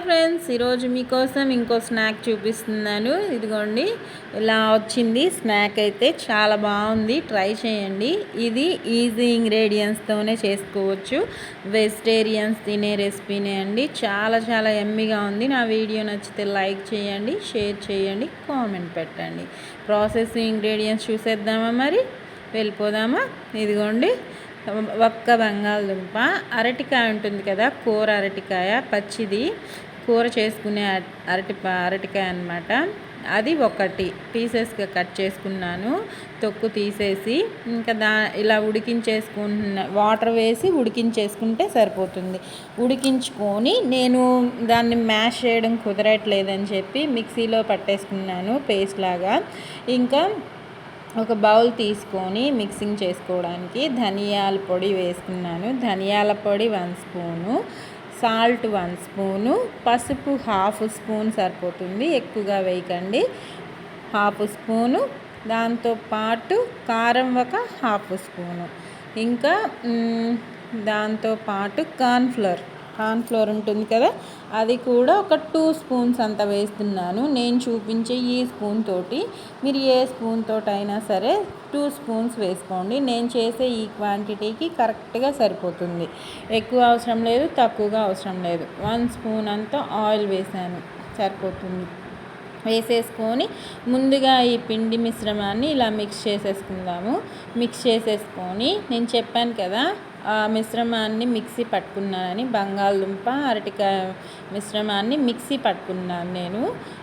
Friends, ఈరోజు మీకోసం ఇంకో స్నాక్ చూపిస్తున్నాను. ఇదిగోండి, ఇలా వచ్చింది స్నాక్. అయితే చాలా బాగుంది, ట్రై చేయండి. ఇది ఈజీ ఇంగ్రీడియంట్స్తోనే చేసుకోవచ్చు. వెజిటేరియన్స్ తినే రెసిపీనే అండి. చాలా చాలా ఎమ్మీగా ఉంది. నా వీడియో నచ్చితే లైక్ చేయండి, షేర్ చేయండి, కామెంట్ పెట్టండి. ప్రాసెస్ ఇంగ్రీడియంట్స్ చూసేద్దామా? మరి వెళ్ళిపోదామా? ఇదిగోండి, ఒక్క బంగాళదుంప, అరటికాయ ఉంటుంది కదా, కూర అరటికాయ, పచ్చిది కూర చేసుకునే అరటికాయ అన్నమాట. అది ఒకటి పీసెస్గా కట్ చేసుకున్నాను, తొక్కు తీసేసి. ఇంకా ఇలా వాటర్ వేసి ఉడికించేసుకుంటే సరిపోతుంది. ఉడికించుకొని నేను దాన్ని మ్యాష్ చేయడం కుదరట్లేదని చెప్పి మిక్సీలో పట్టేసుకున్నాను పేస్ట్ లాగా. ఇంకా ఒక బౌల్ తీసుకొని మిక్సింగ్ చేసుకోవడానికి ధనియాల పొడి వేసుకున్నాను. ధనియాల పొడి 1 స్పూను, సాల్ట్ 1 స్పూను, పసుపు 1/2 స్పూన్ సరిపోతుంది, ఎక్కువగా వేయకండి. 1/2 స్పూను, దాంతోపాటు కారం ఒక 1/2 స్పూను, ఇంకా దాంతోపాటు కార్న్ఫ్లోర్ ఉంటుంది కదా, అది కూడా ఒక 2 స్పూన్స్ అంత వేస్తున్నాను. నేను చూపించే ఈ స్పూన్ తోటి మీరు ఏ స్పూన్ తోటైనా సరే 2 స్పూన్స్ వేసుకోండి. నేను చేసే ఈ క్వాంటిటీకి కరెక్ట్గా సరిపోతుంది. ఎక్కువ అవసరం లేదు, తక్కువగా అవసరం లేదు. 1 స్పూన్ అంతా ఆయిల్ వేసాను, సరిపోతుంది. వేసేసుకొని ముందుగా ఈ పిండి మిశ్రమాన్ని ఇలా మిక్స్ చేసేసుకుందాము. మిక్స్ చేసేసుకొని నేను చెప్పాను కదా, ఆ మిశ్రమాన్ని మిక్సీ పట్టుకున్నానని, బంగాళదుంప అరటికాయ మిశ్రమాన్ని మిక్సీ పట్టుకున్నాను నేను.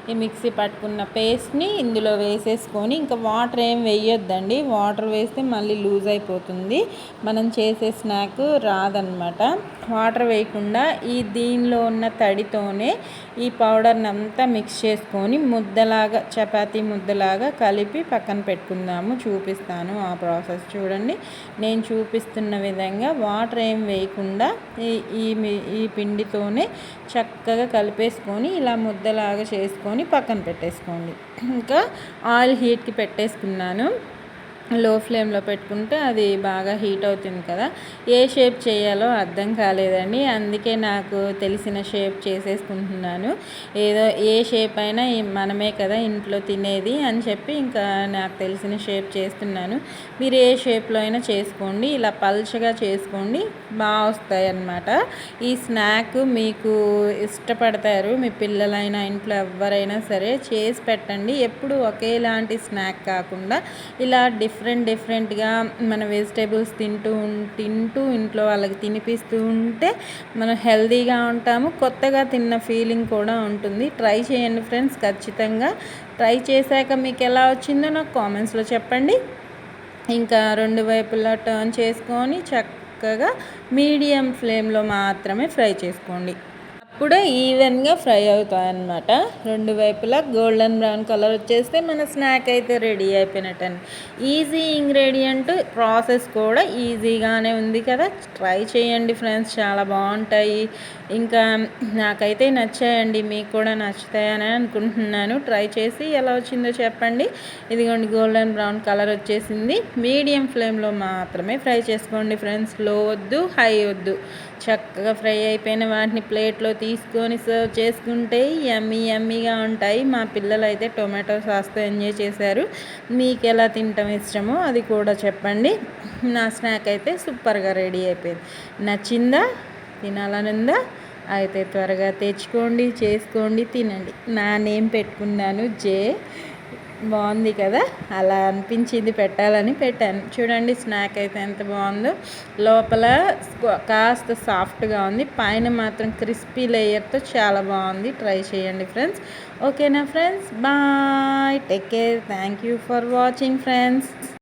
ఈ మిక్సీ పట్టుకున్న పేస్ట్ని ఇందులో వేసేసుకొని, ఇంకా వాటర్ ఏం వేయొద్దండి. వాటర్ వేస్తే మళ్ళీ లూజ్ అయిపోతుంది, మనం చేసే స్నాక్ రాదనమాట. వాటర్ వేయకుండా దీనిలో ఉన్న తడితోనే ఈ పౌడర్ని అంతా మిక్స్ చేసుకొని ముద్దలాగా, చపాతీ ముద్దలాగా కలిపి పక్కన పెట్టుకుందాము. చూపిస్తాను ఆ ప్రాసెస్. చూడండి, నేను చూపిస్తున్న విధంగా వాటర్ ఏం వేయకుండా ఈ పిండితోనే చక్కగా కలిపేసుకొని ఇలా ముద్దలాగా చేసుకొని పక్కన పెట్టేసుకోండి. ఇంకా ఆయిల్ హీట్కి పెట్టేసుకున్నాను. లో ఫ్లేమ్లో పెట్టుకుంటే అది బాగా హీట్ అవుతుంది కదా. ఏ షేప్ చేయాలో అర్థం కాలేదండి, అందుకే నాకు తెలిసిన షేప్ చేసేసుకుంటున్నాను. ఏదో ఏ షేప్ అయినా మనమే కదా ఇంట్లో తినేది అని చెప్పి ఇంకా నాకు తెలిసిన షేప్ చేస్తున్నాను. మీరు ఏ షేప్లో అయినా చేసుకోండి, ఇలా పల్చగా చేసుకోండి, బాగా వస్తాయి అన్నమాట. ఈ స్నాక్ మీకు ఇష్టపడతారు, మీ పిల్లలైనా ఇంట్లో ఎవరైనా సరే చేసి పెట్టండి. ఎప్పుడు ఒకేలాంటి స్నాక్ కాకుండా ఇలా డిఫరెంట్గా మన వెజిటేబుల్స్ తింటూ ఇంట్లో వాళ్ళకి తినిపిస్తూ ఉంటే మనం హెల్తీగా ఉంటాము, కొత్తగా తిన్న ఫీలింగ్ కూడా ఉంటుంది. ట్రై చేయండి ఫ్రెండ్స్, ఖచ్చితంగా. ట్రై చేశాక మీకు ఎలా వచ్చిందో నాకు కామెంట్స్లో చెప్పండి. ఇంకా 2 వైపులా టర్న్ చేసుకొని చక్కగా మీడియం ఫ్లేమ్లో మాత్రమే ఫ్రై చేసుకోండి. అప్పుడే ఈవెన్గా ఫ్రై అవుతాయి అన్నమాట. 2 వైపులా గోల్డెన్ బ్రౌన్ కలర్ వచ్చేస్తే మన స్నాక్ అయితే రెడీ అయిపోయినట్టండి. ఈజీ ఇంగ్రీడియంట్, ప్రాసెస్ కూడా ఈజీగానే ఉంది కదా. ట్రై చేయండి ఫ్రెండ్స్, చాలా బాగుంటాయి. ఇంకా నాకైతే నచ్చాయండి, మీకు కూడా నచ్చుతాయని అనుకుంటున్నాను. ట్రై చేసి ఎలా వచ్చిందో చెప్పండి. ఇదిగోండి, గోల్డెన్ బ్రౌన్ కలర్ వచ్చేసింది. మీడియం ఫ్లేమ్లో మాత్రమే ఫ్రై చేసుకోండి ఫ్రెండ్స్, లో వద్దు, హై వద్దు. చక్కగా ఫ్రై అయిపోయిన వాటిని ప్లేట్లో తీసుకొని సర్వ్ చేసుకుంటే యమ్మీగా ఉంటాయి. మా పిల్లలు అయితే టొమాటో సాస్తో ఎంజాయ్ చేశారు. మీకు ఎలా తినటం ఇష్టమో అది కూడా చెప్పండి. నా స్నాక్ అయితే సూపర్గా రెడీ అయిపోయింది. నచ్చిందా? తినాలనుందా? అయితే త్వరగా తెచ్చుకోండి, చేసుకోండి, తినండి. నా నేమ్ పెట్టుకున్నాను, జే. బాగుంది కదా, అలా అనిపించింది పెట్టాలని పెట్టాను. చూడండి, స్నాక్ అయితే ఎంత బాగుందో. లోపల కాస్త సాఫ్ట్గా ఉంది, పైన మాత్రం క్రిస్పీ లేయర్తో చాలా బాగుంది. ట్రై చేయండి ఫ్రెండ్స్. ఓకేనా friends? Bye, take care, thank you for watching friends.